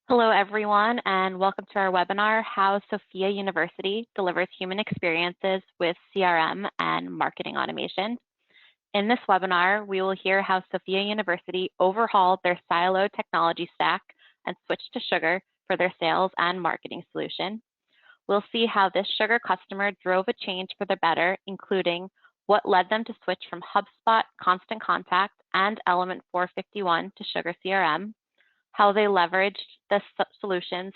Hello, everyone, and welcome to our webinar, How Sofia University Delivers Human Experiences with CRM and Marketing Automation. In this webinar, we will hear how Sofia University overhauled their siloed technology stack and switched to Sugar for their sales and marketing solution. We'll see how this Sugar customer drove a change for the better, including what led them to switch from HubSpot, Constant Contact, and Element 451 to SugarCRM, how they leveraged the solutions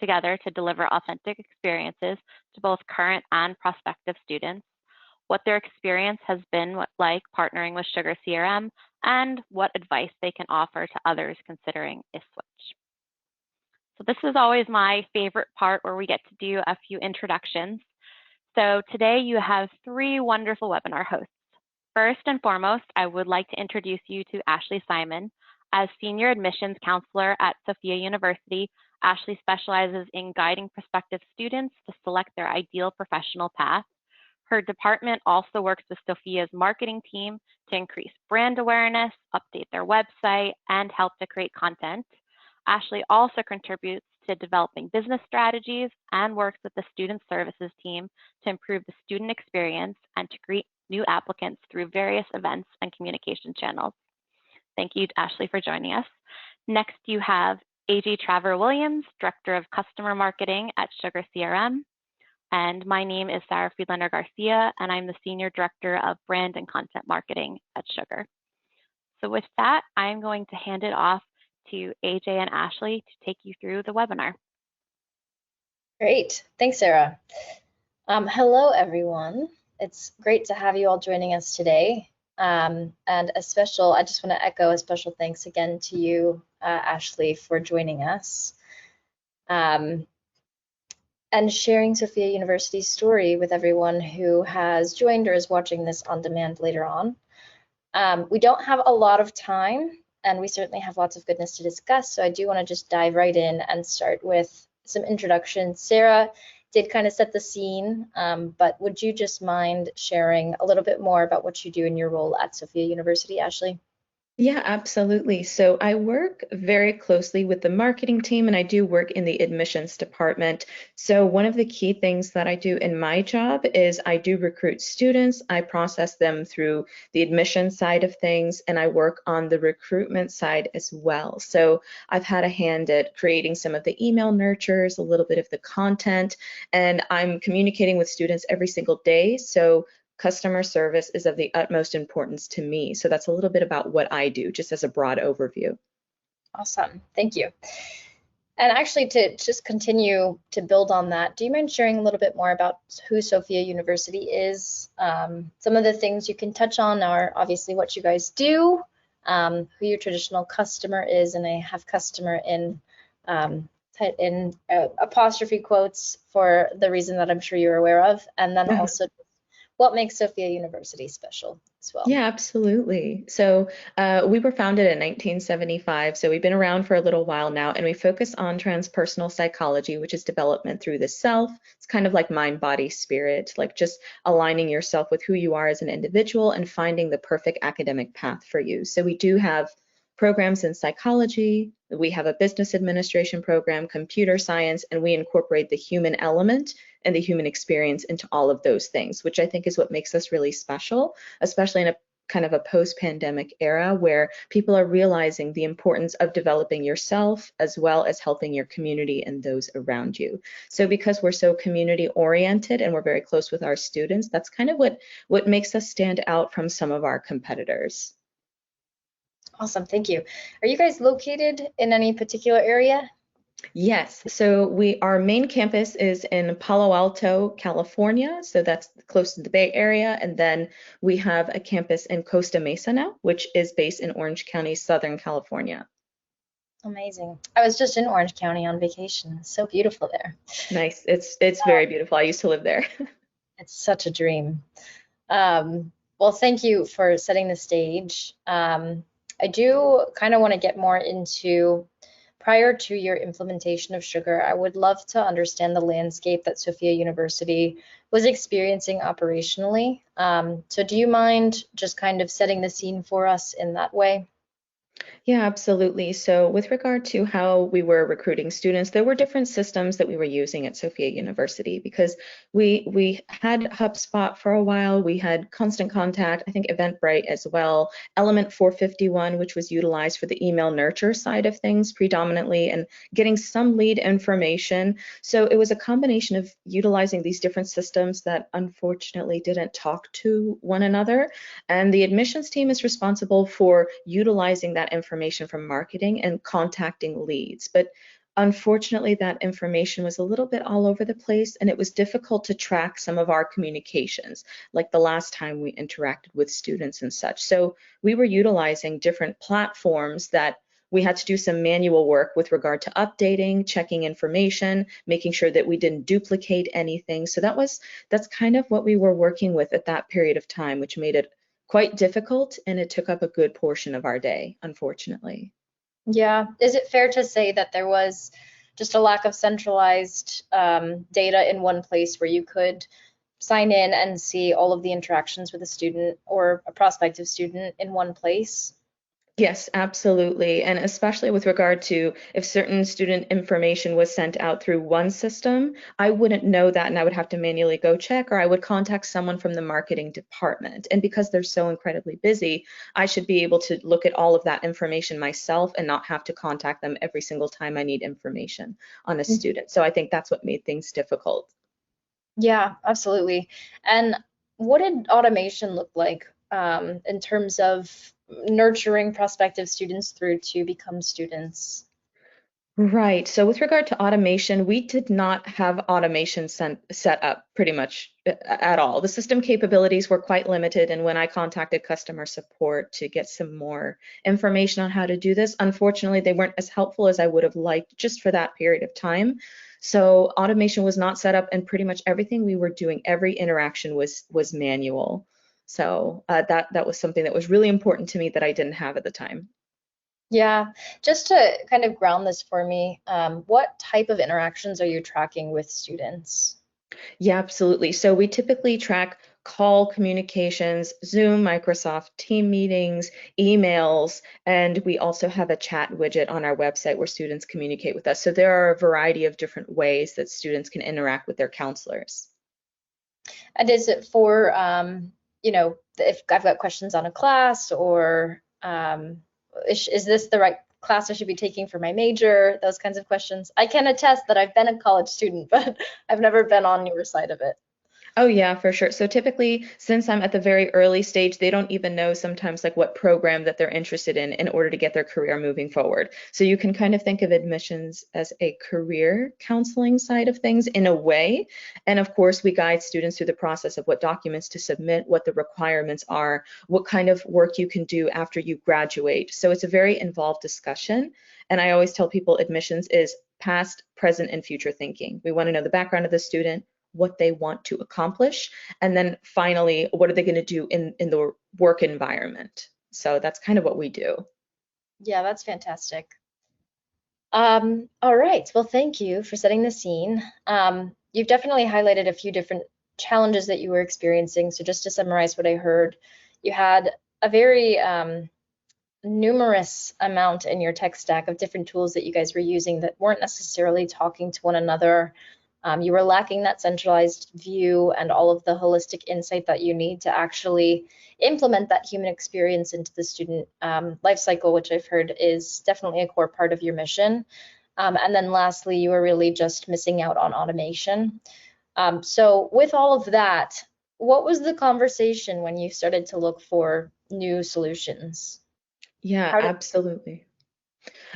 together to deliver authentic experiences to both current and prospective students, what their experience has been like partnering with SugarCRM, and what advice they can offer to others considering a switch. So this is always my favorite part where we get to do a few introductions. So today you have three wonderful webinar hosts. First and foremost, I would like to introduce you to Ashley Simon. As Senior Admissions Counselor at Sofia University, Ashley specializes in guiding prospective students to select their ideal professional path. Her department also works with Sofia's marketing team to increase brand awareness, update their website, and help to create content. Ashley also contributes to developing business strategies and works with the student services team to improve the student experience and to greet new applicants through various events and communication channels. Thank you, Ashley, for joining us. Next, you have AJ Traver-Williams, Director of Customer Marketing at SugarCRM. And my name is Sarah Friedlander Garcia, and I'm the Senior Director of Brand and Content Marketing at Sugar. So with that, I'm going to hand it off to AJ and Ashley to take you through the webinar. Great. Thanks, Sarah. Hello, everyone. It's great to have you all joining us today. And I just want to echo a special thanks again to you, Ashley, for joining us and sharing Sofia University's story with everyone who has joined or is watching this on demand later on. We don't have a lot of time, and we certainly have lots of goodness to discuss, so I do want to just dive right in and start with some introductions. Sarah did kind of set the scene, but would you just mind sharing a little bit more about what you do in your role at Sofia University, Ashley? Yeah, absolutely. So I work very closely with the marketing team, and I do work in the admissions department. So one of the key things that I do in my job is I do recruit students. I process them through the admission side of things, and I work on the recruitment side as well. So I've had a hand at creating some of the email nurtures, a little bit of the content, and I'm communicating with students every single day. So customer service is of the utmost importance to me. So that's a little bit about what I do, just as a broad overview. Awesome, thank you. And actually, to just continue to build on that, do you mind sharing a little bit more about who Sofia University is? Some of the things you can touch on are obviously what you guys do, who your traditional customer is, and I have customer in apostrophe quotes for the reason that I'm sure you're aware of, and then also what makes Sofia University special as well. Yeah, absolutely. So we were founded in 1975, so we've been around for a little while now, and we focus on transpersonal psychology, which is development through the self. It's kind of like mind, body, spirit, like just aligning yourself with who you are as an individual and finding the perfect academic path for you. So we do have programs in psychology, we have a business administration program, computer science, and we incorporate the human element and the human experience into all of those things, which I think is what makes us really special, especially in a kind of a post-pandemic era where people are realizing the importance of developing yourself as well as helping your community and those around you. So because we're so community oriented and we're very close with our students, that's kind of what makes us stand out from some of our competitors. Awesome, thank you. Are you guys located in any particular area? Yes, so our main campus is in Palo Alto, California, so that's close to the Bay Area, and then we have a campus in Costa Mesa now, which is based in Orange County, Southern California. Amazing. I was just in Orange County on vacation. It's so beautiful there. Nice. It's very beautiful. I used to live there. It's such a dream. Well, thank you for setting the stage. I do kind of want to get more into, prior to your implementation of Sugar, I would love to understand the landscape that Sofia University was experiencing operationally. So do you mind just kind of setting the scene for us in that way? Yeah, absolutely. So with regard to how we were recruiting students, there were different systems that we were using at Sofia University because we had HubSpot for a while, we had Constant Contact, I think Eventbrite as well, Element 451, which was utilized for the email nurture side of things predominantly, and getting some lead information. So it was a combination of utilizing these different systems that unfortunately didn't talk to one another. And the admissions team is responsible for utilizing that information from marketing and contacting leads. But unfortunately, that information was a little bit all over the place, and it was difficult to track some of our communications, like the last time we interacted with students and such. So we were utilizing different platforms that we had to do some manual work with regard to updating, checking information, making sure that we didn't duplicate anything. So that's kind of what we were working with at that period of time, which made it quite difficult, and it took up a good portion of our day, unfortunately. Yeah. Is it fair to say that there was just a lack of centralized data in one place where you could sign in and see all of the interactions with a student or a prospective student in one place? Yes, absolutely. And especially with regard to if certain student information was sent out through one system, I wouldn't know that and I would have to manually go check, or I would contact someone from the marketing department. And because they're so incredibly busy, I should be able to look at all of that information myself and not have to contact them every single time I need information on a student. So I think that's what made things difficult. Yeah, absolutely. And what did automation look like in terms of nurturing prospective students through to become students? Right. So with regard to automation, we did not have automation set up pretty much at all. The system capabilities were quite limited, and when I contacted customer support to get some more information on how to do this, unfortunately, they weren't as helpful as I would have liked just for that period of time. So automation was not set up, and pretty much everything we were doing, every interaction was manual. So that was something that was really important to me that I didn't have at the time. Yeah, just to kind of ground this for me, what type of interactions are you tracking with students? Yeah, absolutely. So we typically track call communications, Zoom, Microsoft Team meetings, emails, and we also have a chat widget on our website where students communicate with us. So there are a variety of different ways that students can interact with their counselors. And is it for, if I've got questions on a class or is this the right class I should be taking for my major? Those kinds of questions. I can attest that I've been a college student, but I've never been on your side of it. Oh yeah, for sure. So typically, since I'm at the very early stage, they don't even know sometimes like what program that they're interested in order to get their career moving forward. So you can kind of think of admissions as a career counseling side of things in a way. And of course, we guide students through the process of what documents to submit, what the requirements are, what kind of work you can do after you graduate. So it's a very involved discussion. And I always tell people admissions is past, present, and future thinking. We want to know the background of the student, what they want to accomplish, and then finally, what are they going to do in the work environment. So that's kind of what we do. Yeah, that's fantastic. All right. Well, thank you for setting the scene. You've definitely highlighted a few different challenges that you were experiencing. So just to summarize what I heard, you had a very numerous amount in your tech stack of different tools that you guys were using that weren't necessarily talking to one another. You were lacking that centralized view and all of the holistic insight that you need to actually implement that human experience into the student life cycle, which I've heard is definitely a core part of your mission. And then lastly, you were really just missing out on automation. So with all of that, what was the conversation when you started to look for new solutions? Yeah, absolutely.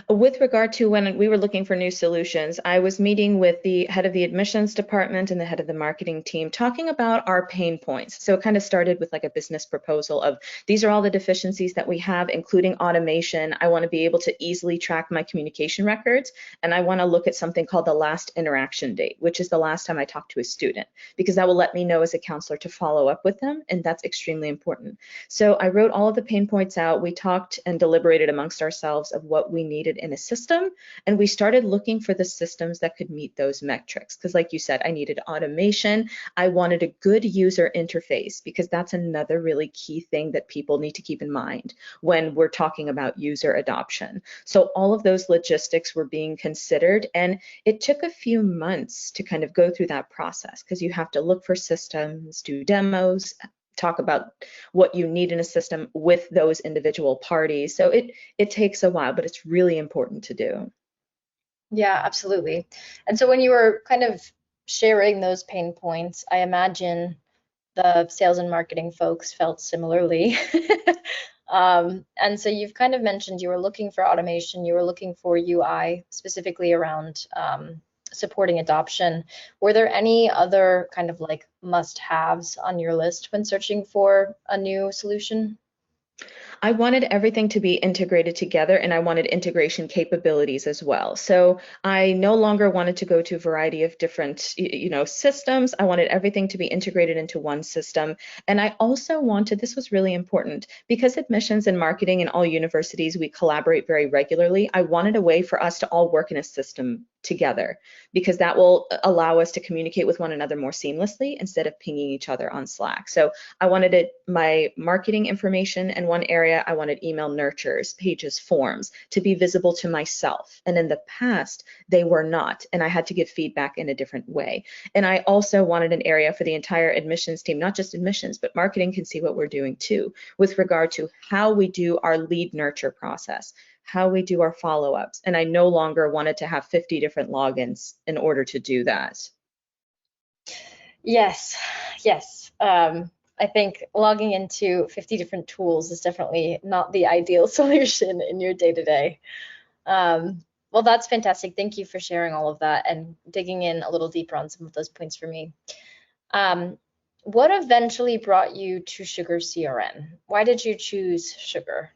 With regard to when we were looking for new solutions, I was meeting with the head of the admissions department and the head of the marketing team talking about our pain points. So it kind of started with like a business proposal of these are all the deficiencies that we have, including automation. I want to be able to easily track my communication records, and I want to look at something called the last interaction date, which is the last time I talked to a student, because that will let me know as a counselor to follow up with them, and that's extremely important. So I wrote all of the pain points out. We talked and deliberated amongst ourselves of what we we needed in a system, and we started looking for the systems that could meet those metrics. Because like you said, I needed automation. I wanted a good user interface, because that's another really key thing that people need to keep in mind when we're talking about user adoption. So all of those logistics were being considered, and it took a few months to kind of go through that process, because you have to look for systems, do demos, talk about what you need in a system with those individual parties. So it takes a while, but it's really important to do. Yeah, absolutely. And so when you were kind of sharing those pain points, I imagine the sales and marketing folks felt similarly. And so you've kind of mentioned you were looking for automation, you were looking for UI specifically around supporting adoption. Were there any other kind of like must-haves on your list when searching for a new solution? I wanted everything to be integrated together, and I wanted integration capabilities as well. So I no longer wanted to go to a variety of different, systems. I wanted everything to be integrated into one system. And I also wanted, this was really important, because admissions and marketing in all universities, we collaborate very regularly. I wanted a way for us to all work in a system together, because that will allow us to communicate with one another more seamlessly instead of pinging each other on Slack. So I wanted my marketing information in one area. I wanted email nurtures, pages, forms to be visible to myself. And in the past, they were not, and I had to give feedback in a different way. And I also wanted an area for the entire admissions team, not just admissions, but marketing can see what we're doing too, with regard to how we do our lead nurture process, how we do our follow-ups. And I no longer wanted to have 50 different logins in order to do that. Yes. I think logging into 50 different tools is definitely not the ideal solution in your day-to-day. Well, that's fantastic. Thank you for sharing all of that and digging in a little deeper on some of those points for me. What eventually brought you to SugarCRM? Why did you choose Sugar?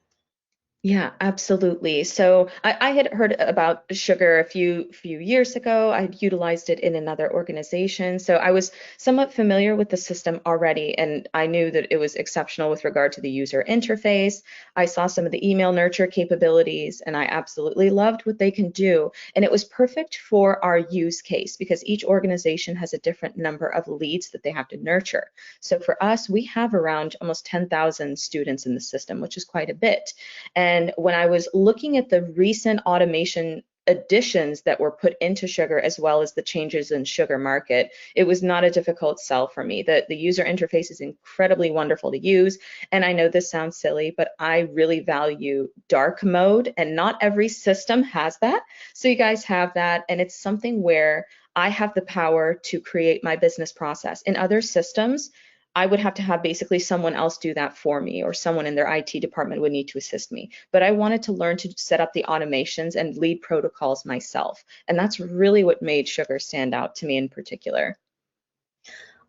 Yeah, absolutely. So I had heard about Sugar a few years ago. I'd utilized it in another organization. So I was somewhat familiar with the system already, and I knew that it was exceptional with regard to the user interface. I saw some of the email nurture capabilities, and I absolutely loved what they can do. And it was perfect for our use case, because each organization has a different number of leads that they have to nurture. So for us, we have around almost 10,000 students in the system, which is quite a bit. And when I was looking at the recent automation additions that were put into Sugar, as well as the changes in Sugar Market, it was not a difficult sell for me. The user interface is incredibly wonderful to use. And I know this sounds silly, but I really value dark mode, and not every system has that. So you guys have that, and it's something where I have the power to create my business process. In other systems, I would have to have basically someone else do that for me, or someone in their IT department would need to assist me. But I wanted to learn to set up the automations and lead protocols myself. And that's really what made Sugar stand out to me in particular.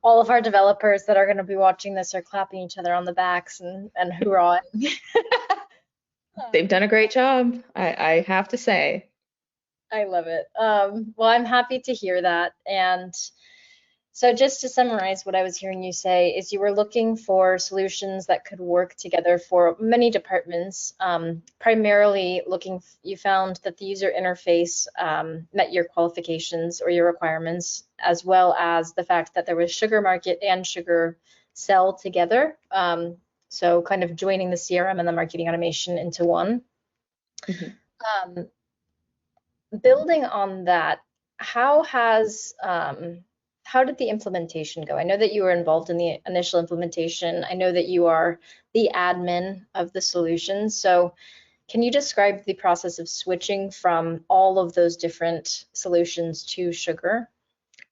All of our developers that are going to be watching this are clapping each other on the backs and hoorah. They've done a great job, I have to say. I love it. Well, I'm happy to hear that. And so just to summarize what I was hearing you say is you were looking for solutions that could work together for many departments, primarily you found that the user interface met your qualifications or your requirements, as well as the fact that there was Sugar Market and Sugar Sell together. So kind of joining the CRM and the marketing automation into one. Mm-hmm. Building on that, how did the implementation go? I know that you were involved in the initial implementation. I know that you are the admin of the solution. So can you describe the process of switching from all of those different solutions to Sugar?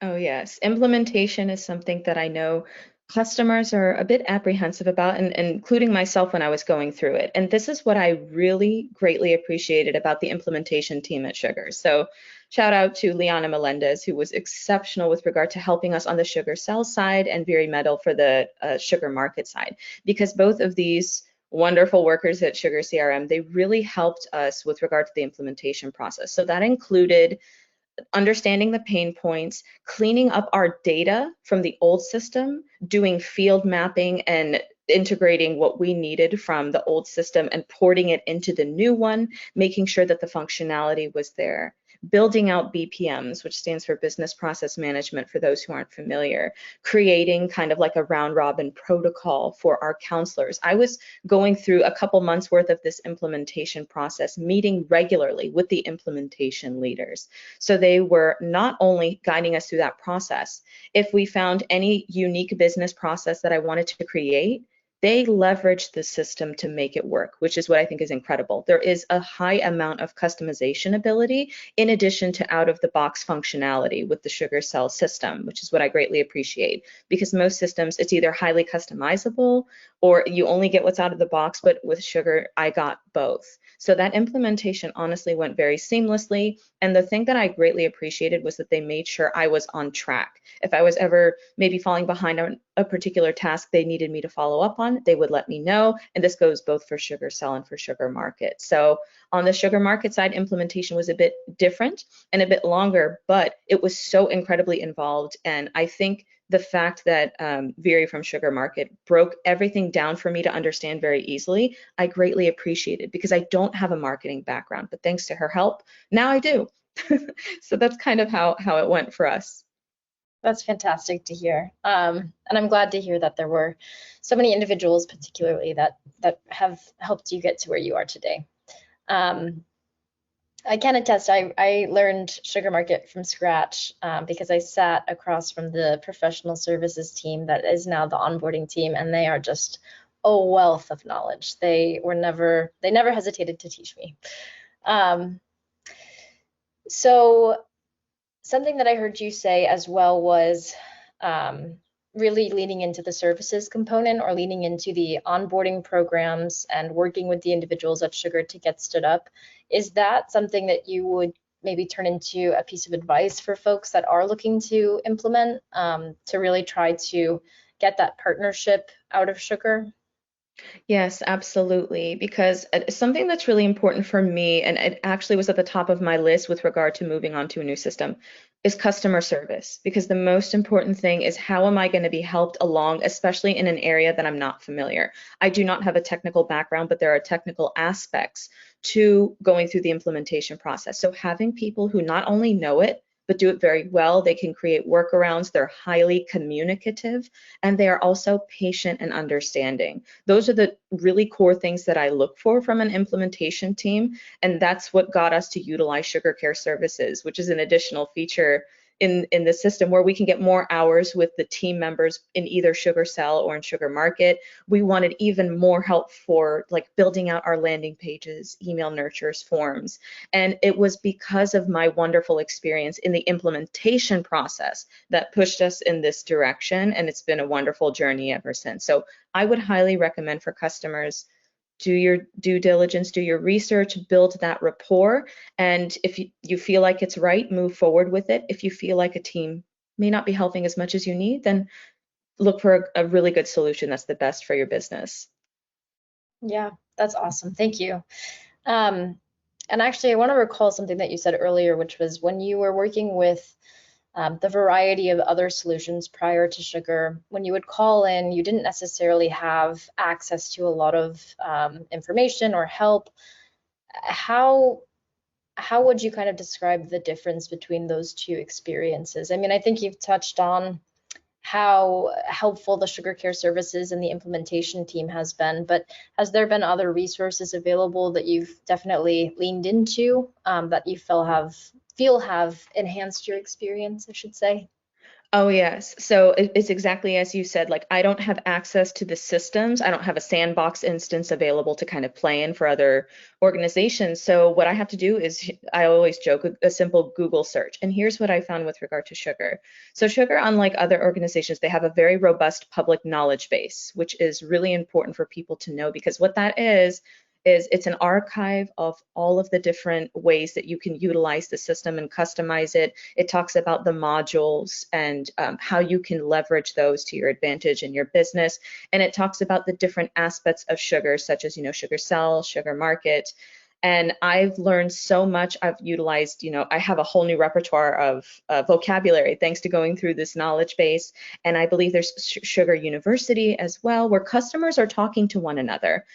Oh, yes. Implementation is something that I know customers are a bit apprehensive about, and including myself when I was going through it. And this is what I really greatly appreciated about the implementation team at Sugar. So shout out to Liana Melendez, who was exceptional with regard to helping us on the Sugar Sell side, and Viri Medal for the Sugar Market side, because both of these wonderful workers at SugarCRM, they really helped us with regard to the implementation process. So that included understanding the pain points, cleaning up our data from the old system, doing field mapping and integrating what we needed from the old system and porting it into the new one, making sure that the functionality was there. Building out BPMs, which stands for Business Process Management for those who aren't familiar, creating kind of like a round robin protocol for our counselors. I was going through a couple months worth of this implementation process, meeting regularly with the implementation leaders. So they were not only guiding us through that process, if we found any unique business process that I wanted to create, they leverage the system to make it work, which is what I think is incredible. There is a high amount of customization ability in addition to out-of-the-box functionality with the SugarCell system, which is what I greatly appreciate, because most systems, it's either highly customizable or you only get what's out of the box, but with Sugar, I got both. So that implementation honestly went very seamlessly. And the thing that I greatly appreciated was that they made sure I was on track. If I was ever maybe falling behind on a particular task they needed me to follow up on, they would let me know. And this goes both for SugarCell and for Sugar Market. So on the Sugar Market side, implementation was a bit different and a bit longer, but it was so incredibly involved. And I think the fact that Viri from Sugar Market broke everything down for me to understand very easily, I greatly appreciated, because I don't have a marketing background, but thanks to her help, now I do. So that's kind of how it went for us. That's fantastic to hear. And I'm glad to hear that there were so many individuals, particularly that have helped you get to where you are today. I can attest, I learned Sugar Market from scratch because I sat across from the professional services team that is now the onboarding team, and they are just a wealth of knowledge. They never hesitated to teach me. So something that I heard you say as well was really leaning into the services component, or leaning into the onboarding programs and working with the individuals at Sugar to get stood up. Is that something that you would maybe turn into a piece of advice for folks that are looking to implement, to really try to get that partnership out of Sugar? Yes, absolutely. Because something that's really important for me, and it actually was at the top of my list with regard to moving on to a new system, is customer service. Because the most important thing is, how am I going to be helped along, especially in an area that I'm not familiar? I do not have a technical background, but there are technical aspects to going through the implementation process. So having people who not only know it, but do it very well. They can create workarounds. They're highly communicative, and they are also patient and understanding. Those are the really core things that I look for from an implementation team, and that's what got us to utilize SugarCare services, which is an additional feature in the system where we can get more hours with the team members in either SugarCell or in Sugar Market. We wanted even more help for like building out our landing pages, email nurtures, forms. And it was because of my wonderful experience in the implementation process that pushed us in this direction. And it's been a wonderful journey ever since. So I would highly recommend for customers, do your due diligence, do your research, build that rapport. And if you feel like it's right, move forward with it. If you feel like a team may not be helping as much as you need, then look for a really good solution that's the best for your business. Yeah, that's awesome. Thank you. And actually, I want to recall something that you said earlier, which was when you were working with the variety of other solutions prior to Sugar, when you would call in, you didn't necessarily have access to a lot of information or help. How would you kind of describe the difference between those two experiences? I mean, I think you've touched on how helpful the SugarCare services and the implementation team has been, but has there been other resources available that you've definitely leaned into that you feel have enhanced your experience, I should say? Oh, yes. So it's exactly as you said, like I don't have access to the systems. I don't have a sandbox instance available to kind of play in for other organizations. So what I have to do is, I always joke, a simple Google search. And here's what I found with regard to Sugar. So Sugar, unlike other organizations, they have a very robust public knowledge base, which is really important for people to know, because what that is it's an archive of all of the different ways that you can utilize the system and customize it. It talks about the modules and how you can leverage those to your advantage in your business. And it talks about the different aspects of Sugar, such as, SugarCell, Sugar Market. And I've learned so much. I've utilized, I have a whole new repertoire of vocabulary thanks to going through this knowledge base. And I believe there's Sugar University as well, where customers are talking to one another.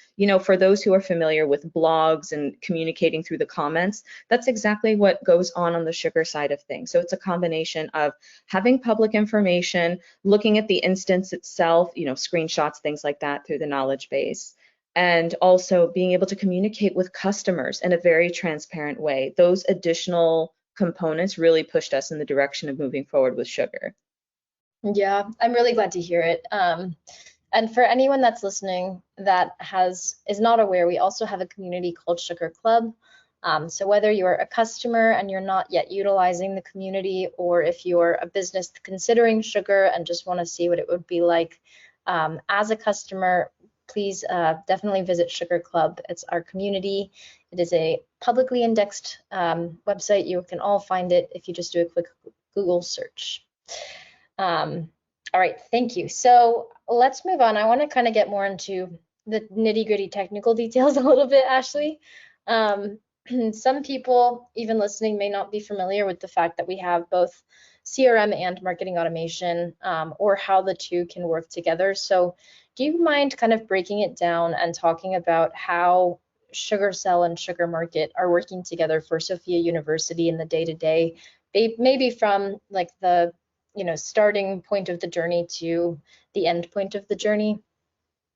For those who are familiar with blogs and communicating through the comments, that's exactly what goes on the sugar side of things. So it's a combination of having public information, looking at the instance itself, screenshots, things like that through the knowledge base, and also being able to communicate with customers in a very transparent way. Those additional components really pushed us in the direction of moving forward with sugar. Yeah, I'm really glad to hear it. And for anyone that's listening that is not aware, we also have a community called Sugar Club. So whether you're a customer and you're not yet utilizing the community, or if you're a business considering sugar and just want to see what it would be like as a customer, please definitely visit Sugar Club. It's our community. It is a publicly indexed website. You can all find it if you just do a quick Google search. All right, thank you. So let's move on. I want to kind of get more into the nitty-gritty technical details a little bit, Ashley. Some people, even listening, may not be familiar with the fact that we have both CRM and marketing automation, or how the two can work together. So do you mind kind of breaking it down and talking about how SugarCell and Sugar Market are working together for Sofia University in the day-to-day, maybe from like the starting point of the journey to the end point of the journey?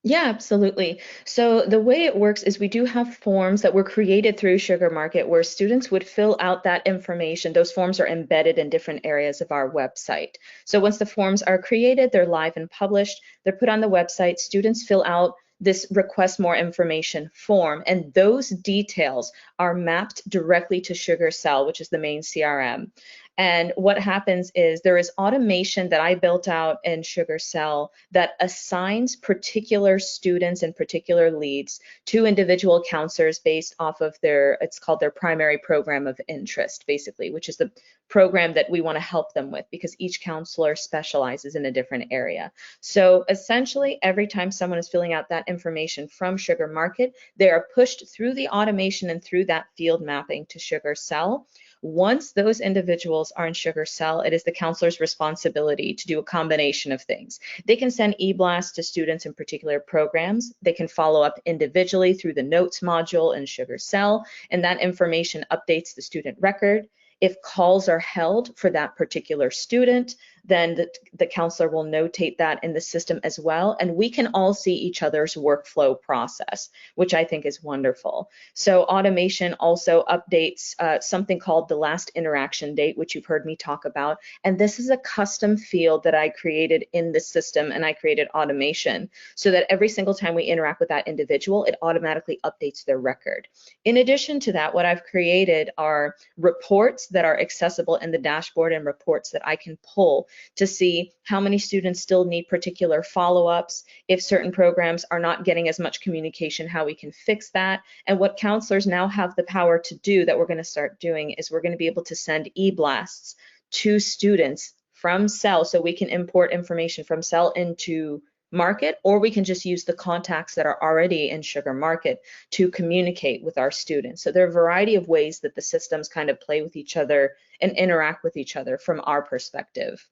Yeah, absolutely. So the way it works is we do have forms that were created through Sugar Market where students would fill out that information. Those forms are embedded in different areas of our website. So once the forms are created, they're live and published, they're put on the website, students fill out this request more information form, and those details are mapped directly to SugarCell, which is the main CRM. And what happens is there is automation that I built out in SugarCell that assigns particular students and particular leads to individual counselors based off of it's called their primary program of interest, basically, which is the program that we want to help them with, because each counselor specializes in a different area. So essentially, every time someone is filling out that information from Sugar Market, they are pushed through the automation and through that field mapping to SugarCell. Once those individuals are in SugarCell, it is the counselor's responsibility to do a combination of things. They can send e-blasts to students in particular programs. They can follow up individually through the notes module in SugarCell, and that information updates the student record. If calls are held for that particular student, then the counselor will notate that in the system as well, and we can all see each other's workflow process, which I think is wonderful. So automation also updates something called the last interaction date, which you've heard me talk about, and this is a custom field that I created in the system, and I created automation so that every single time we interact with that individual, it automatically updates their record. In addition to that, what I've created are reports that are accessible in the dashboard and reports that I can pull to see how many students still need particular follow-ups, if certain programs are not getting as much communication, how we can fix that. And what counselors now have the power to do that we're going to start doing is we're going to be able to send e-blasts to students from Cell, so we can import information from Cell into Market, or we can just use the contacts that are already in Sugar Market to communicate with our students. So there are a variety of ways that the systems kind of play with each other and interact with each other from our perspective.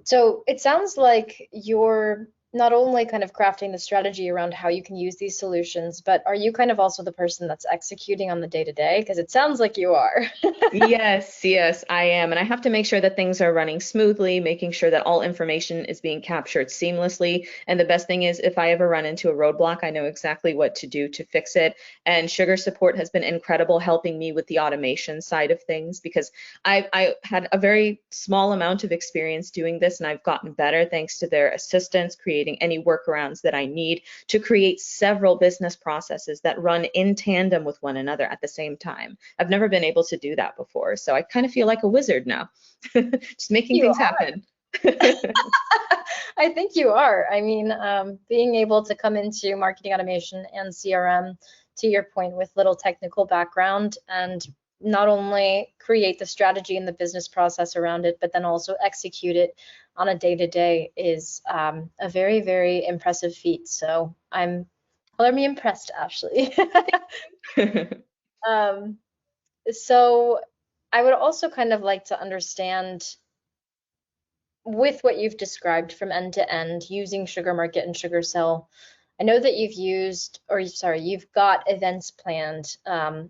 So it sounds like you're not only kind of crafting the strategy around how you can use these solutions, but are you kind of also the person that's executing on the day-to-day? Because it sounds like you are. Yes, I am. And I have to make sure that things are running smoothly, making sure that all information is being captured seamlessly. And the best thing is, if I ever run into a roadblock, I know exactly what to do to fix it. And Sugar Support has been incredible helping me with the automation side of things, because I had a very small amount of experience doing this, and I've gotten better thanks to their assistance, creating any workarounds that I need to create several business processes that run in tandem with one another at the same time. I've never been able to do that before, so I kind of feel like a wizard now, just making things happen. I think you are. I mean, being able to come into marketing automation and CRM, to your point, with little technical background, and not only create the strategy and the business process around it, but then also execute it on a day-to-day is a very, very impressive feat. So I'm impressed, Ashley. Um, so I would also kind of like to understand, with what you've described from end to end, using Sugar Market and Sugar Cell, I know that you've used, or sorry, you've got events planned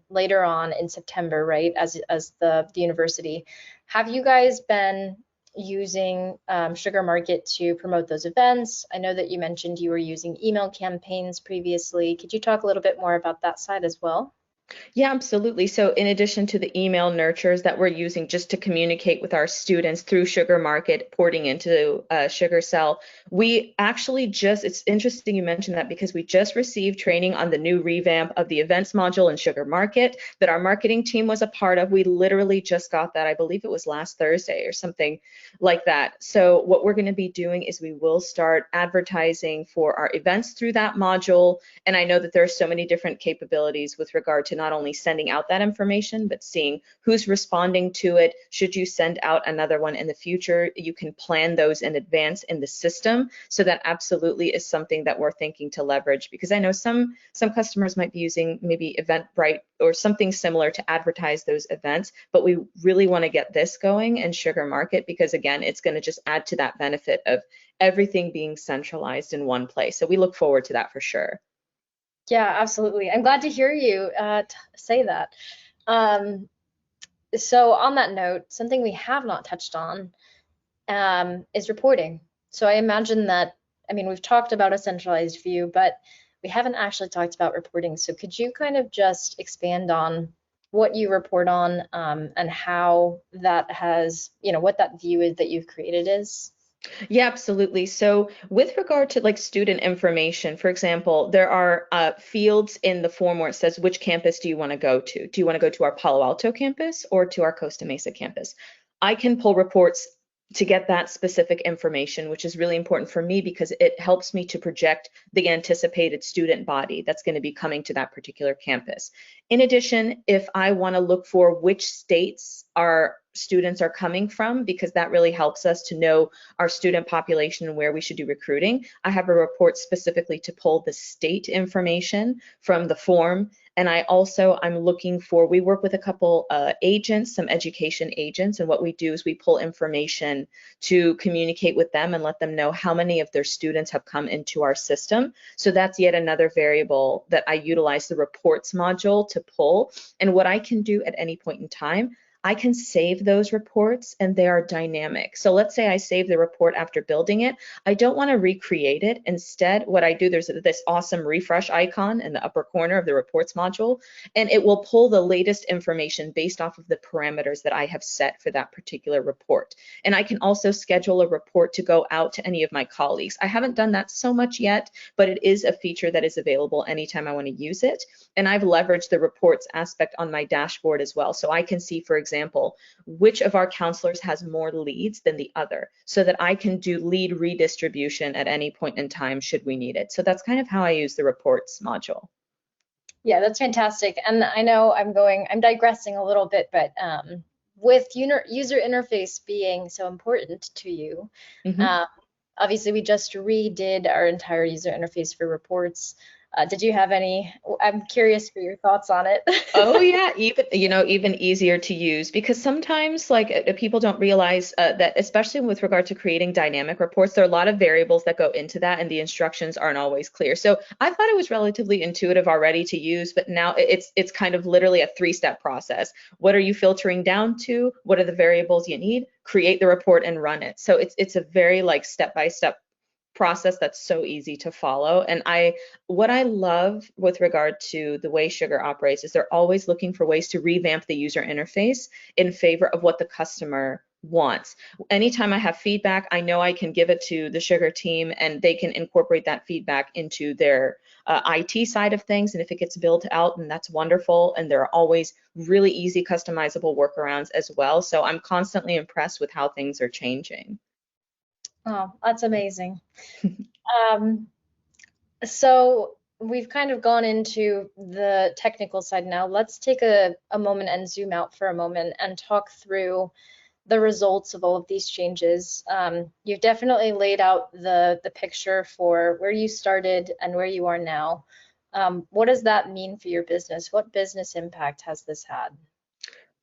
later on in September, right? As the university, have you guys been using Sugar Market to promote those events? I know that you mentioned you were using email campaigns previously. Could you talk a little bit more about that side as well? Yeah, absolutely. So in addition to the email nurtures that we're using just to communicate with our students through Sugar Market, porting into Sugar Cell, we actually it's interesting you mentioned that because we just received training on the new revamp of the events module in Sugar Market that our marketing team was a part of. We literally just got that, I believe it was last Thursday or something like that. So what we're going to be doing is we will start advertising for our events through that module. And I know that there are so many different capabilities with regard to not only sending out that information, but seeing who's responding to it. Should you send out another one in the future, you can plan those in advance in the system. So that absolutely is something that we're thinking to leverage, because I know some customers might be using maybe Eventbrite or something similar to advertise those events, but we really want to get this going in Sugar Market because again, it's going to just add to that benefit of everything being centralized in one place. So we look forward to that for sure. Yeah, absolutely. I'm glad to hear you say that. Um, so on that note, something we have not touched on is reporting. So I imagine that, I mean, we've talked about a centralized view, but we haven't actually talked about reporting. So could you kind of just expand on what you report on and how that has, what that view is that you've created is? Yeah, absolutely. So with regard to like student information, for example, there are fields in the form where it says, which campus do you want to go to? Do you want to go to our Palo Alto campus or to our Costa Mesa campus? I can pull reports to get that specific information, which is really important for me because it helps me to project the anticipated student body that's going to be coming to that particular campus. In addition, if I want to look for which states our students are coming from, because that really helps us to know our student population and where we should do recruiting, I have a report specifically to pull the state information from the form. And I'm looking for, we work with a couple agents, some education agents, and what we do is we pull information to communicate with them and let them know how many of their students have come into our system. So that's yet another variable that I utilize the reports module to pull. And what I can do at any point in time, I can save those reports and they are dynamic. So let's say I save the report after building it. I don't want to recreate it. Instead, what I do, there's this awesome refresh icon in the upper corner of the reports module, and it will pull the latest information based off of the parameters that I have set for that particular report. And I can also schedule a report to go out to any of my colleagues. I haven't done that so much yet, but it is a feature that is available anytime I want to use it. And I've leveraged the reports aspect on my dashboard as well. So I can see, for example, which of our counselors has more leads than the other so that I can do lead redistribution at any point in time should we need it. So that's kind of how I use the reports module. Yeah, that's fantastic. And I know I'm digressing a little bit, but with user interface being so important to you, obviously we just redid our entire user interface for reports. Did you have any? I'm curious for your thoughts on it. Oh yeah, even easier to use, because sometimes like people don't realize that, especially with regard to creating dynamic reports, there are a lot of variables that go into that and the instructions aren't always clear. So I thought it was relatively intuitive already to use, but now it's kind of literally a three-step process. What are you filtering down to? What are the variables you need? Create the report and run it. So it's a very like step-by-step process that's so easy to follow. And what I love with regard to the way Sugar operates is they're always looking for ways to revamp the user interface in favor of what the customer wants. Anytime I have feedback, I know I can give it to the Sugar team and they can incorporate that feedback into their IT side of things. And if it gets built out, then that's wonderful. And there are always really easy customizable workarounds as well. So I'm constantly impressed with how things are changing. Oh, that's amazing. So we've kind of gone into the technical side now. Let's take a moment and zoom out for a moment and talk through the results of all of these changes. You've definitely laid out the picture for where you started and where you are now. What does that mean for your business? What business impact has this had?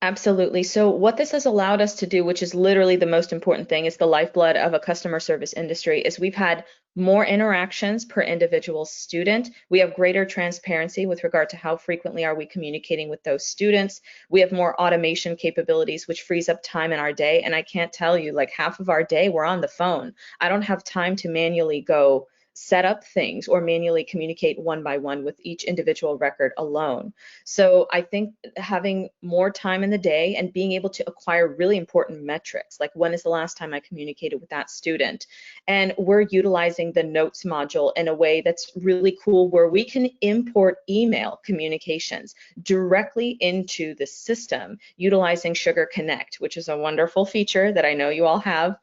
Absolutely. So what this has allowed us to do, which is literally the most important thing, is the lifeblood of a customer service industry, is we've had more interactions per individual student. We have greater transparency with regard to how frequently are we communicating with those students. We have more automation capabilities, which frees up time in our day. And I can't tell you, like half of our day, we're on the phone. I don't have time to manually go set up things or manually communicate one by one with each individual record alone. So I think having more time in the day and being able to acquire really important metrics, like when is the last time I communicated with that student? And we're utilizing the notes module in a way that's really cool, where we can import email communications directly into the system utilizing SugarConnect, which is a wonderful feature that I know you all have.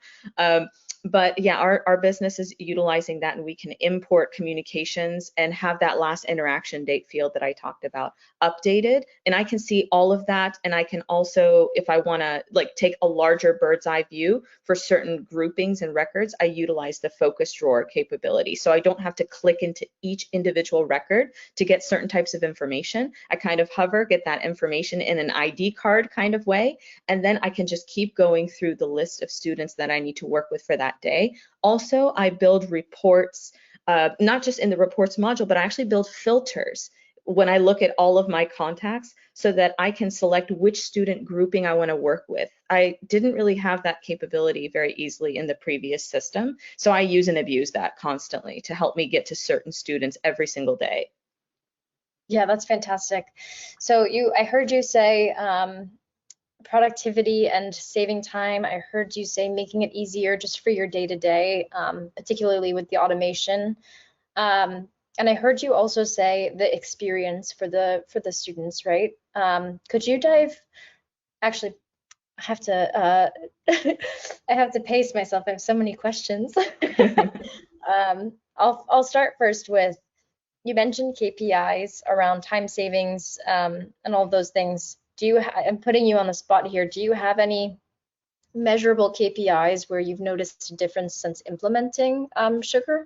But yeah, our business is utilizing that, and we can import communications and have that last interaction date field that I talked about updated. And I can see all of that. And I can also, if I want to like take a larger bird's eye view for certain groupings and records, I utilize the focus drawer capability. So I don't have to click into each individual record to get certain types of information. I kind of hover, get that information in an ID card kind of way, and then I can just keep going through the list of students that I need to work with for that day. Also, I build reports, not just in the reports module, but I actually build filters when I look at all of my contacts so that I can select which student grouping I want to work with. I didn't really have that capability very easily in the previous system, so I use and abuse that constantly to help me get to certain students every single day. Yeah, that's fantastic. So I heard you say productivity and saving time. I heard you say making it easier just for your day-to-day, particularly with the automation. And I heard you also say the experience for the students, right? Could you actually, I have to I have to pace myself. I have so many questions. I'll start first with, you mentioned KPIs around time savings and all those things. I'm putting you on the spot here. Do you have any measurable KPIs where you've noticed a difference since implementing Sugar?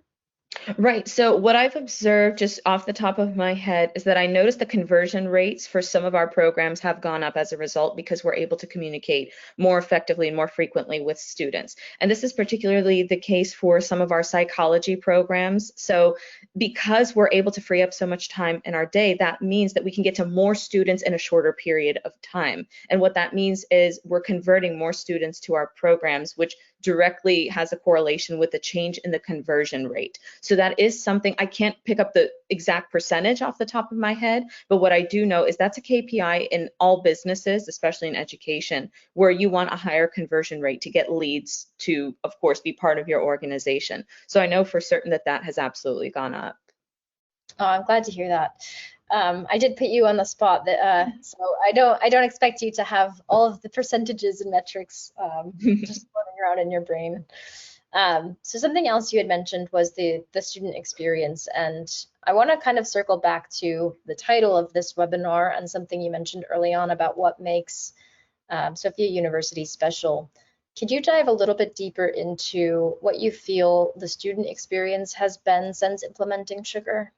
Right. So what I've observed just off the top of my head is that I noticed the conversion rates for some of our programs have gone up as a result, because we're able to communicate more effectively and more frequently with students. And this is particularly the case for some of our psychology programs. So because we're able to free up so much time in our day, that means that we can get to more students in a shorter period of time. And what that means is we're converting more students to our programs, which directly has a correlation with the change in the conversion rate. So that is something, I can't pick up the exact percentage off the top of my head, but what I do know is that's a KPI in all businesses, especially in education, where you want a higher conversion rate to get leads to, of course, be part of your organization. So I know for certain that that has absolutely gone up. Oh, I'm glad to hear that. I did put you on the spot, so I don't expect you to have all of the percentages and metrics just floating around in your brain. So something else you had mentioned was the student experience, and I want to kind of circle back to the title of this webinar and something you mentioned early on about what makes Sofia University special. Could you dive a little bit deeper into what you feel the student experience has been since implementing Sugar?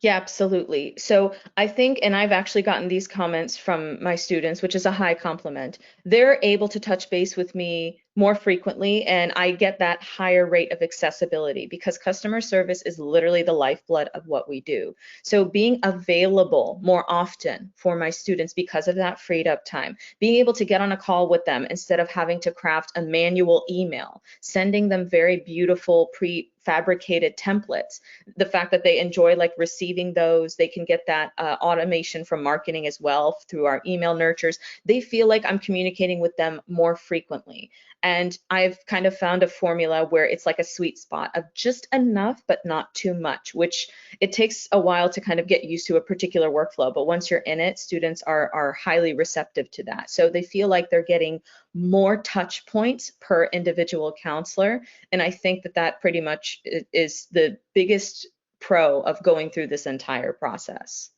Yeah, absolutely. So I think, and I've actually gotten these comments from my students, which is a high compliment. They're able to touch base with me more frequently, and I get that higher rate of accessibility, because customer service is literally the lifeblood of what we do. So being available more often for my students because of that freed up time, being able to get on a call with them instead of having to craft a manual email, sending them very beautiful prefabricated templates, the fact that they enjoy like receiving those, they can get that automation from marketing as well through our email nurtures. They feel like I'm communicating with them more frequently. And I've kind of found a formula where it's like a sweet spot of just enough, but not too much, which it takes a while to kind of get used to a particular workflow. But once you're in it, students are highly receptive to that. So they feel like they're getting more touch points per individual counselor. And I think that that pretty much is the biggest pro of going through this entire process.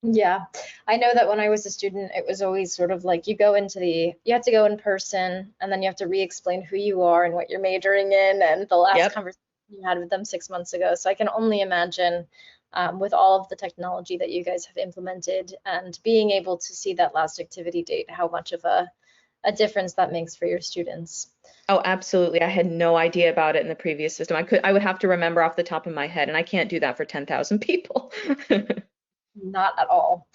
Yeah, I know that when I was a student, it was always sort of like you have to go in person, and then you have to re-explain who you are and what you're majoring in and the last conversation you had with them 6 months ago. So I can only imagine with all of the technology that you guys have implemented, and being able to see that last activity date, how much of a difference that makes for your students. Oh, absolutely. I had no idea about it in the previous system. I would have to remember off the top of my head, and I can't do that for 10,000 people. Not at all.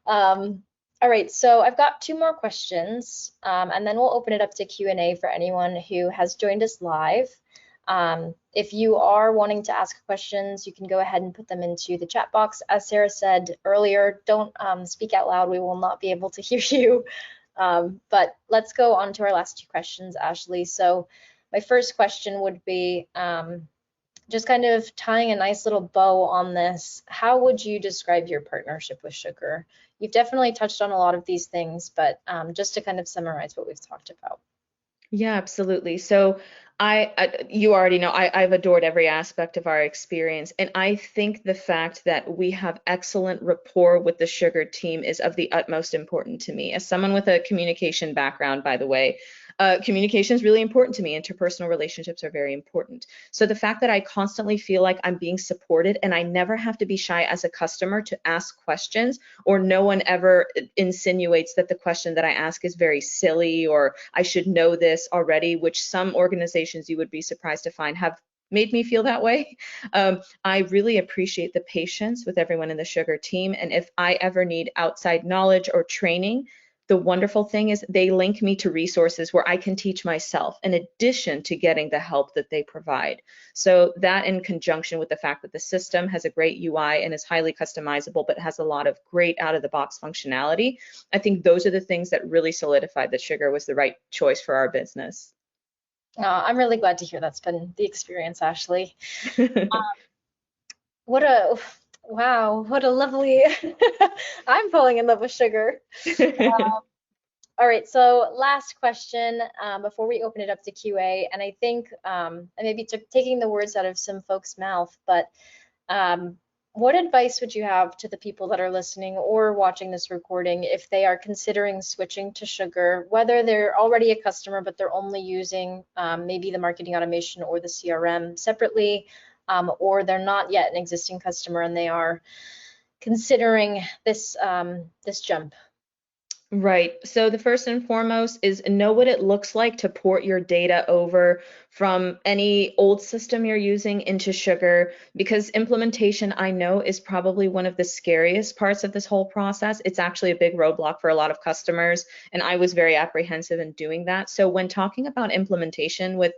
All right, so I've got 2 more questions, and then we'll open it up to Q&A for anyone who has joined us live. If you are wanting to ask questions, you can go ahead and put them into the chat box. As Sarah said earlier, don't speak out loud. We will not be able to hear you. But let's go on to our last 2 questions, Ashley. So my first question would be, just kind of tying a nice little bow on this, how would you describe your partnership with Sugar? You've definitely touched on a lot of these things, but just to kind of summarize what we've talked about. Yeah, absolutely. So you already know, I've adored every aspect of our experience. And I think the fact that we have excellent rapport with the Sugar team is of the utmost importance to me. As someone with a communication background, by the way, communication is really important to me. Interpersonal relationships are very important. So the fact that I constantly feel like I'm being supported and I never have to be shy as a customer to ask questions, or no one ever insinuates that the question that I ask is very silly or I should know this already, which some organizations you would be surprised to find have made me feel that way. I really appreciate the patience with everyone in the Sugar team. And if I ever need outside knowledge or training, the wonderful thing is they link me to resources where I can teach myself in addition to getting the help that they provide. So that, in conjunction with the fact that the system has a great UI and is highly customizable, but has a lot of great out-of-the-box functionality, I think those are the things that really solidified that Sugar was the right choice for our business. I'm really glad to hear that's been the experience, Ashley. Wow, what a lovely, I'm falling in love with Sugar. All right, so last question before we open it up to QA, and I think I may be taking the words out of some folks' mouth, but what advice would you have to the people that are listening or watching this recording if they are considering switching to Sugar, whether they're already a customer but they're only using maybe the marketing automation or the CRM separately, or they're not yet an existing customer and they are considering this this jump? Right. So the first and foremost is know what it looks like to port your data over from any old system you're using into Sugar, because implementation, I know, is probably one of the scariest parts of this whole process. It's actually a big roadblock for a lot of customers, and I was very apprehensive in doing that. So when talking about implementation with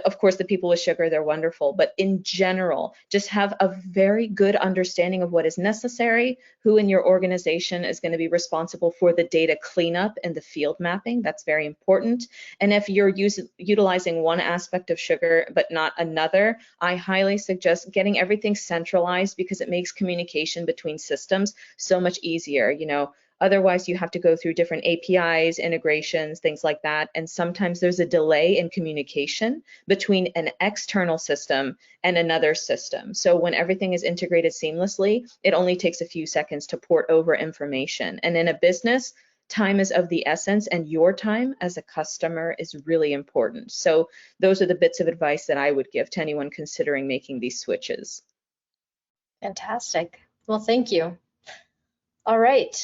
of course, the people with Sugar, they're wonderful, but in general, just have a very good understanding of what is necessary, who in your organization is going to be responsible for the data cleanup and the field mapping. That's very important. And if you're utilizing one aspect of Sugar but not another, I highly suggest getting everything centralized, because it makes communication between systems so much easier. You know, otherwise, you have to go through different APIs, integrations, things like that. And sometimes there's a delay in communication between an external system and another system. So when everything is integrated seamlessly, it only takes a few seconds to port over information. And in a business, time is of the essence, and your time as a customer is really important. So those are the bits of advice that I would give to anyone considering making these switches. Fantastic. Well, thank you. All right,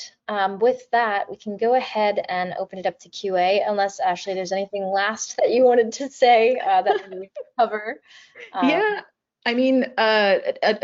with that, we can go ahead and open it up to QA, unless, Ashley, there's anything last that you wanted to say that we would cover. Yeah, I mean, another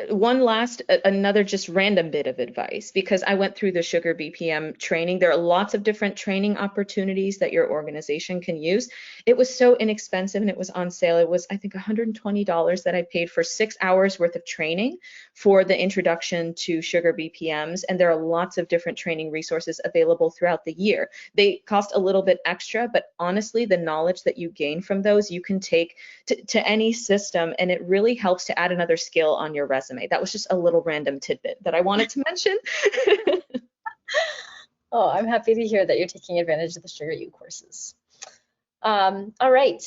just random bit of advice, because I went through the Sugar BPM training. There are lots of different training opportunities that your organization can use. It was so inexpensive and it was on sale. It was, I think, $120 that I paid for 6 hours worth of training for the introduction to Sugar BPMs. And there are lots of different training resources available throughout the year. They cost a little bit extra, but honestly, the knowledge that you gain from those, you can take to any system, and it really helps to add another skill on your resume. That was just a little random tidbit that I wanted to mention. Oh, I'm happy to hear that you're taking advantage of the Sugar U courses. All right,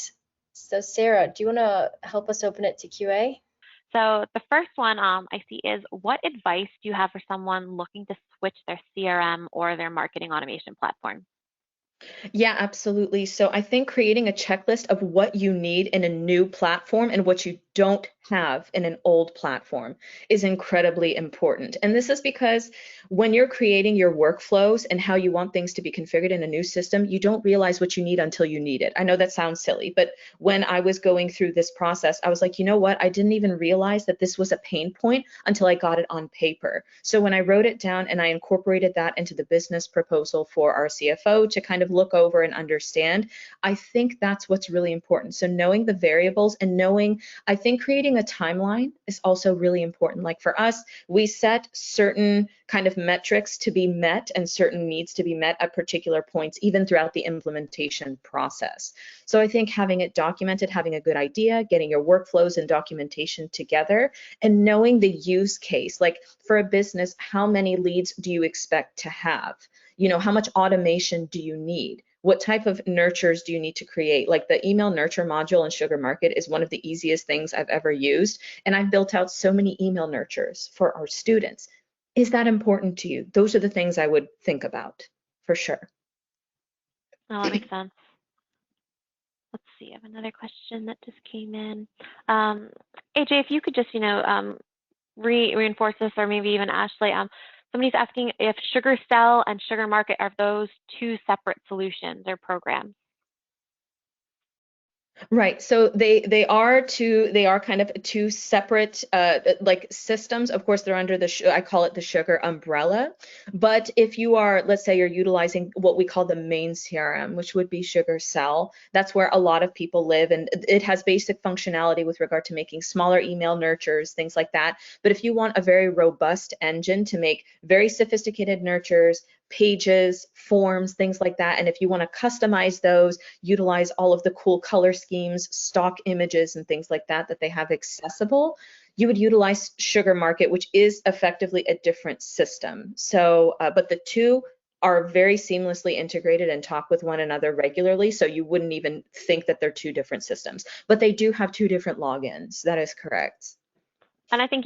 so Sarah, do you want to help us open it to QA? So the first one I see is, what advice do you have for someone looking to switch their CRM or their marketing automation platform? Yeah, absolutely. So I think creating a checklist of what you need in a new platform and what you don't have in an old platform is incredibly important. And this is because when you're creating your workflows and how you want things to be configured in a new system, you don't realize what you need until you need it. I know that sounds silly, but when I was going through this process, I was like, you know what? I didn't even realize that this was a pain point until I got it on paper. So when I wrote it down and I incorporated that into the business proposal for our CFO to kind of look over and understand, I think that's what's really important. So knowing the variables and knowing, I think creating a timeline is also really important. Like for us, we set certain kind of metrics to be met and certain needs to be met at particular points, even throughout the implementation process. So I think having it documented, having a good idea, getting your workflows and documentation together, and knowing the use case, like for a business, how many leads do you expect to have? You know, how much automation do you need? What type of nurtures do you need to create? Like the email nurture module in SugarMarket is one of the easiest things I've ever used. And I've built out so many email nurtures for our students. Is that important to you? Those are the things I would think about for sure. Oh, that makes sense. Let's see, I have another question that just came in. AJ, if you could just, reinforce this, or maybe even Ashley, somebody's asking if SugarCell and SugarMarket are those two separate solutions or programs. Right. So they are kind of two separate like systems. Of course, they're under the I call it the Sugar umbrella. But if you are, let's say you're utilizing what we call the main CRM, which would be SugarCell, that's where a lot of people live, and it has basic functionality with regard to making smaller email nurtures, things like that. But if you want a very robust engine to make very sophisticated nurtures, pages, forms, things like that, and if you want to customize those, utilize all of the cool color schemes, stock images, and things like that that they have accessible, you would utilize SugarMarket, which is effectively a different system. So, but the two are very seamlessly integrated and talk with one another regularly, so you wouldn't even think that they're two different systems. But they do have two different logins. That is correct. And I think,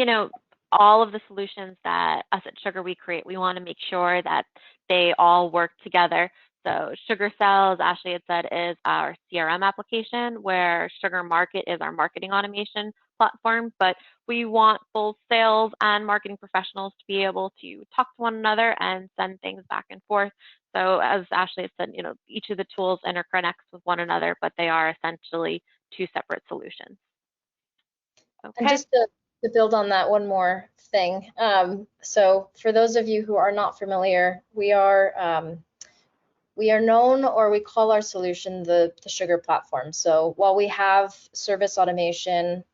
all of the solutions that us at Sugar we create, we want to make sure that they all work together. So SugarCell, as Ashley had said, is our CRM application, where SugarMarket is our marketing automation platform. But we want both sales and marketing professionals to be able to talk to one another and send things back and forth. So as Ashley said, each of the tools interconnects with one another, but they are essentially two separate solutions. Okay. And just to build on that one more thing. So for those of you who are not familiar, we are known, or we call our solution the Sugar platform. So while we have service automation,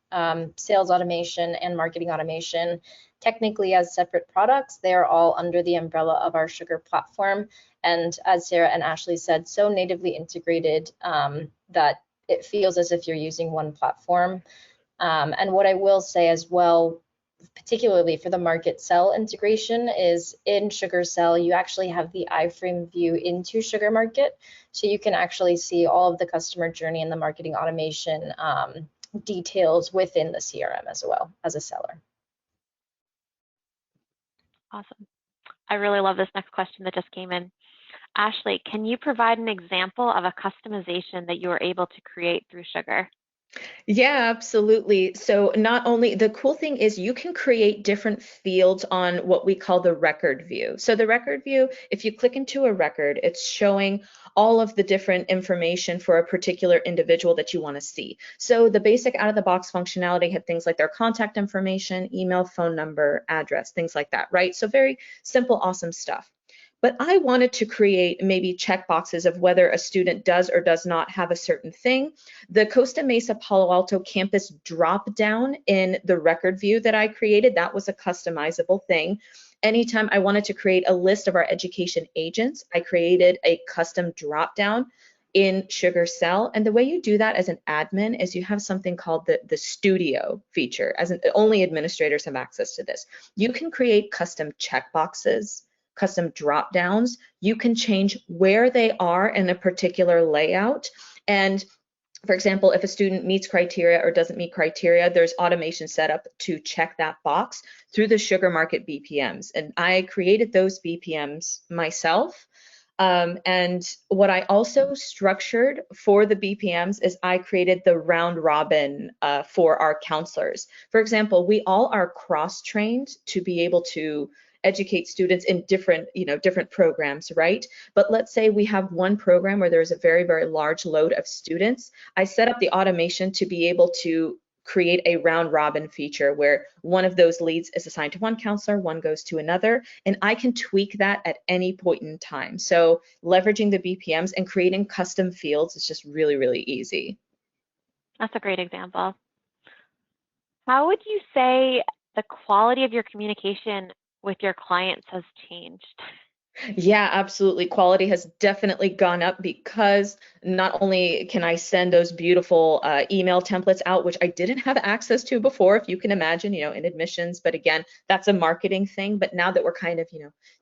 sales automation, and marketing automation technically as separate products, they are all under the umbrella of our Sugar platform. And as Sarah and Ashley said, so natively integrated that it feels as if you're using one platform. And what I will say as well, particularly for the market cell integration, is in SugarCell, you actually have the iframe view into SugarMarket. So you can actually see all of the customer journey and the marketing automation details within the CRM as well as a seller. Awesome. I really love this next question that just came in. Ashley, can you provide an example of a customization that you were able to create through Sugar? Yeah, absolutely. So not only, the cool thing is you can create different fields on what we call the record view. So the record view, if you click into a record, it's showing all of the different information for a particular individual that you want to see. So the basic out of the box functionality had things like their contact information, email, phone number, address, things like that, right? So very simple, awesome stuff. But I wanted to create maybe checkboxes of whether a student does or does not have a certain thing. The Costa Mesa Palo Alto campus drop down in the record view that I created, that was a customizable thing. Anytime I wanted to create a list of our education agents, I created a custom drop down in SugarCell. And the way you do that as an admin is you have something called the studio feature. Only administrators have access to this. You can create custom checkboxes, custom drop downs. You can change where they are in a particular layout. And for example, if a student meets criteria or doesn't meet criteria, there's automation set up to check that box through the SugarMarket BPMs. And I created those BPMs myself. And what I also structured for the BPMs is I created the round robin for our counselors. For example, we all are cross-trained to be able to educate students in different, different programs, right? But let's say we have one program where there's a very, very large load of students. I set up the automation to be able to create a round robin feature where one of those leads is assigned to one counselor, one goes to another, and I can tweak that at any point in time. So leveraging the BPMs and creating custom fields is just really, really easy. That's a great example. How would you say the quality of your communication with your clients has changed? Yeah, absolutely. Quality has definitely gone up because not only can I send those beautiful email templates out, which I didn't have access to before, if you can imagine, in admissions, but again, that's a marketing thing. But now that we're kind of,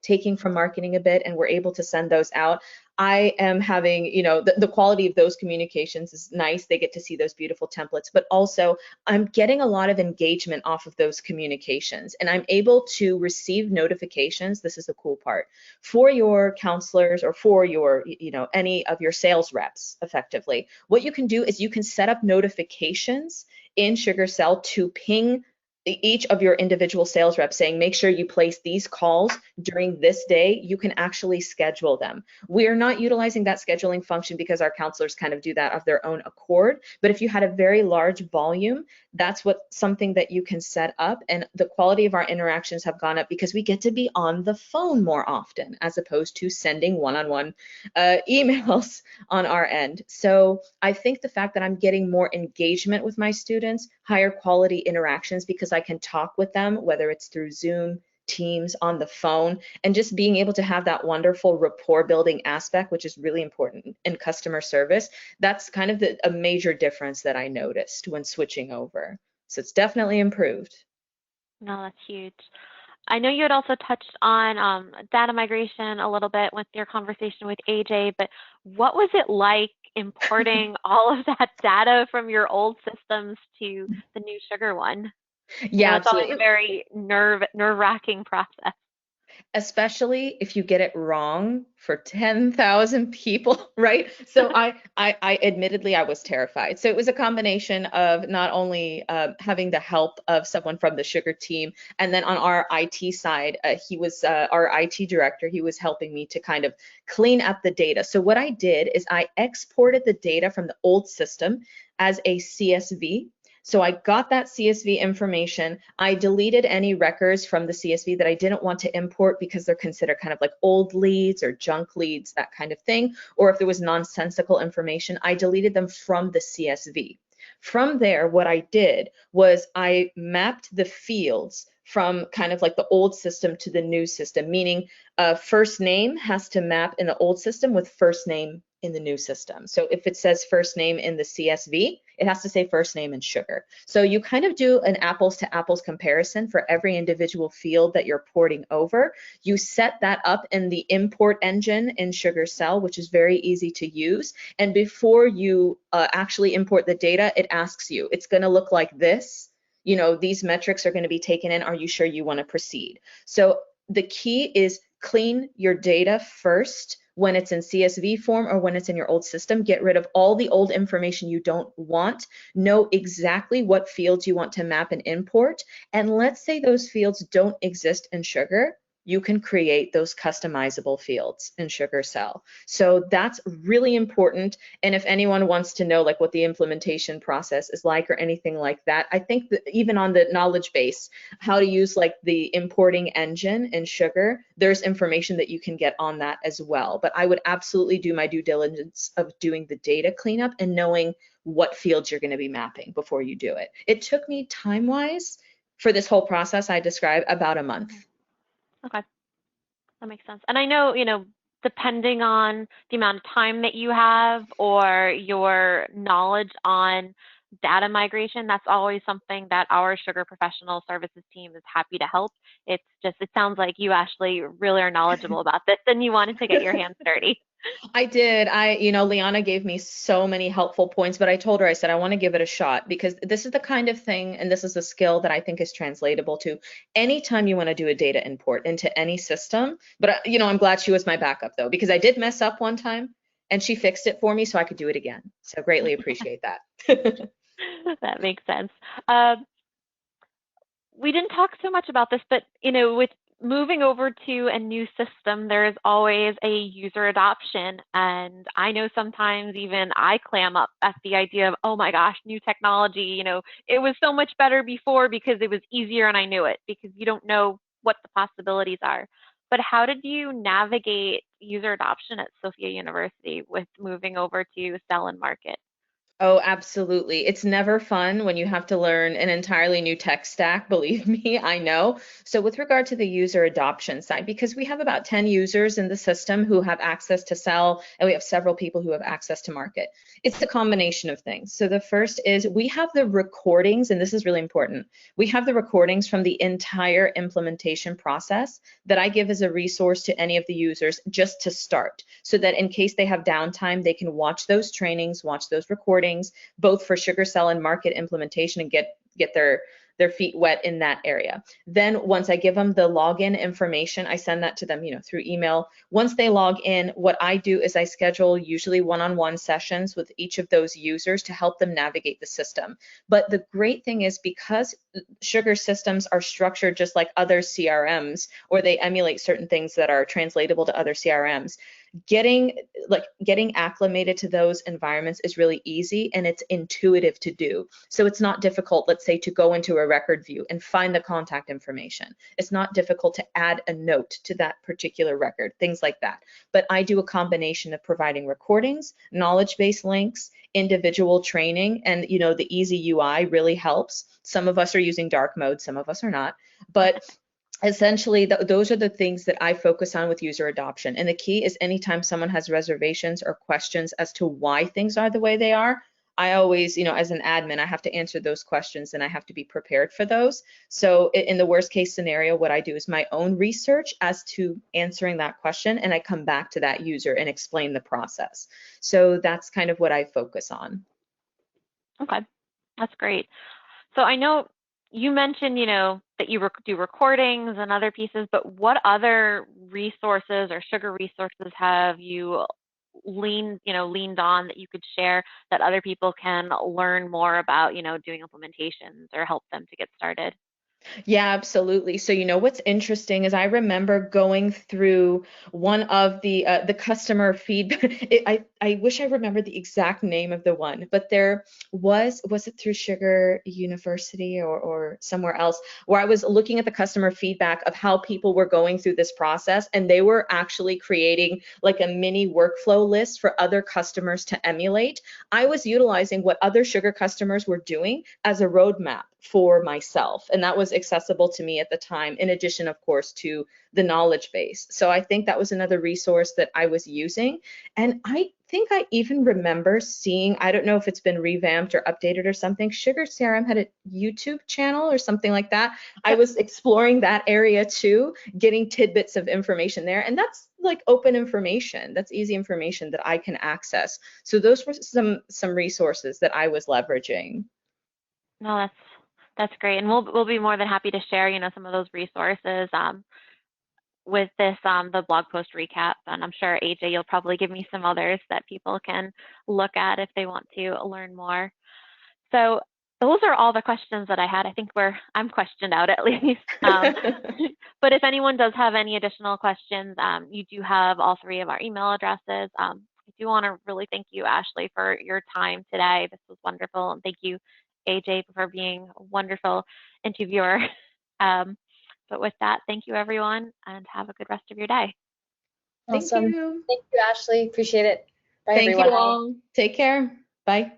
taking from marketing a bit and we're able to send those out, I am having, the quality of those communications is nice. They get to see those beautiful templates, but also I'm getting a lot of engagement off of those communications, and I'm able to receive notifications. This is the cool part for your counselors or for your, any of your sales reps effectively. What you can do is you can set up notifications in SugarCell to ping each of your individual sales reps saying, make sure you place these calls during this day. You can actually schedule them. We are not utilizing that scheduling function because our counselors kind of do that of their own accord. But if you had a very large volume, that's something that you can set up, and the quality of our interactions have gone up because we get to be on the phone more often as opposed to sending one-on-one emails on our end. So I think the fact that I'm getting more engagement with my students, higher quality interactions because I can talk with them, whether it's through Zoom, Teams, on the phone, and just being able to have that wonderful rapport building aspect, which is really important in customer service. That's kind of a major difference that I noticed when switching over. So it's definitely improved. No, that's huge. I know you had also touched on data migration a little bit with your conversation with AJ, but what was it like importing all of that data from your old systems to the new Sugar one? Yeah, It's always absolutely. a very nerve-wracking process. Especially if you get it wrong for 10,000 people, right? So I admittedly, I was terrified. So it was a combination of not only having the help of someone from the Sugar team, and then on our IT side, he was our IT director. He was helping me to kind of clean up the data. So what I did is I exported the data from the old system as a CSV. So I got that CSV information. I deleted any records from the CSV that I didn't want to import because they're considered kind of like old leads or junk leads, that kind of thing. Or if there was nonsensical information, I deleted them from the CSV. From there, what I did was I mapped the fields from kind of like the old system to the new system, meaning first name has to map in the old system with first name in the new system. So if it says first name in the CSV, it has to say first name in Sugar. So you kind of do an apples to apples comparison for every individual field that you're porting over. You set that up in the import engine in SugarCell, which is very easy to use. And before you actually import the data, it asks you, it's going to look like this. These metrics are going to be taken in. Are you sure you want to proceed? So the key is clean your data first when it's in CSV form or when it's in your old system. Get rid of all the old information you don't want. Know exactly what fields you want to map and import. And let's say those fields don't exist in Sugar. You can create those customizable fields in SugarCell. So that's really important. And if anyone wants to know like what the implementation process is like or anything like that, I think that even on the knowledge base, how to use like the importing engine in Sugar, there's information that you can get on that as well. But I would absolutely do my due diligence of doing the data cleanup and knowing what fields you're going to be mapping before you do it. It took me time-wise for this whole process I described about a month. Okay, that makes sense. And I know, depending on the amount of time that you have or your knowledge on data migration, that's always something that our sugar professional services team is happy to help. It's just, it sounds like you, Ashley, really are knowledgeable about this and you wanted to get your hands dirty. I did. Liana gave me so many helpful points, but I told her, I said, I want to give it a shot because this is the kind of thing, and this is a skill that I think is translatable to anytime you want to do a data import into any system. But, I'm glad she was my backup though, because I did mess up one time and she fixed it for me so I could do it again. So greatly appreciate that. That makes sense. We didn't talk so much about this, but with moving over to a new system, there's always a user adoption. And I know sometimes even I clam up at the idea of, oh my gosh, new technology, it was so much better before because it was easier and I knew it, because you don't know what the possibilities are. But how did you navigate user adoption at Sofia University with moving over to sell and market? Oh, absolutely. It's never fun when you have to learn an entirely new tech stack, believe me, I know. So with regard to the user adoption side, because we have about 10 users in the system who have access to sell, and we have several people who have access to market. It's a combination of things. So the first is we have the recordings, and this is really important. We have the recordings from the entire implementation process that I give as a resource to any of the users just to start, so that in case they have downtime, they can watch those trainings, watch those recordings, both for sugar cell and market implementation, and get their feet wet in that area. Then once I give them the login information, I send that to them, through email. Once they log in, what I do is I schedule usually one-on-one sessions with each of those users to help them navigate the system. But the great thing is, because sugar systems are structured just like other CRMs, or they emulate certain things that are translatable to other CRMs, getting acclimated to those environments is really easy, and it's intuitive to do. So it's not difficult, let's say, to go into a record view and find the contact information. It's not difficult to add a note to that particular record, things like that. But I do a combination of providing recordings, knowledge-based links, individual training, and the easy UI really helps. Some of us are using dark mode, some of us are not, but essentially those are the things that I focus on with user adoption. And the key is, anytime someone has reservations or questions as to why things are the way they are, I always, as an admin, I have to answer those questions and I have to be prepared for those. So in the worst case scenario, what I do is my own research as to answering that question, and I come back to that user and explain the process. So that's kind of what I focus on. Okay, that's great. So I know you mentioned, that you do recordings and other pieces, but what other resources or sugar resources have you leaned on that you could share that other people can learn more about, doing implementations or help them to get started? Yeah, absolutely. So what's interesting is I remember going through one of the customer feedback. I wish I remembered the exact name of the one, but there was it through Sugar University or somewhere else, where I was looking at the customer feedback of how people were going through this process, and they were actually creating like a mini workflow list for other customers to emulate. I was utilizing what other sugar customers were doing as a roadmap for myself, and that was accessible to me at the time, in addition, of course, to the knowledge base. So I think that was another resource that I was using. And I think I even remember seeing, I don't know if it's been revamped or updated or something, SugarCRM had a YouTube channel or something like that. I was exploring that area too, getting tidbits of information there, and that's like open information. That's easy information that I can access. So those were some resources that I was leveraging. No, that's great, and we'll be more than happy to share, some of those resources with this the blog post recap, and I'm sure AJ, you'll probably give me some others that people can look at if they want to learn more. So those are all the questions that I had. I think I'm questioned out at least. But if anyone does have any additional questions, you do have all three of our email addresses. I do want to really thank you, Ashley, for your time today. This was wonderful, and thank you, AJ, for being a wonderful interviewer. But with that, thank you, everyone, and have a good rest of your day. Awesome. Thank you. Thank you, Ashley. Appreciate it. Bye, Thank everyone. you all. Take care. Bye.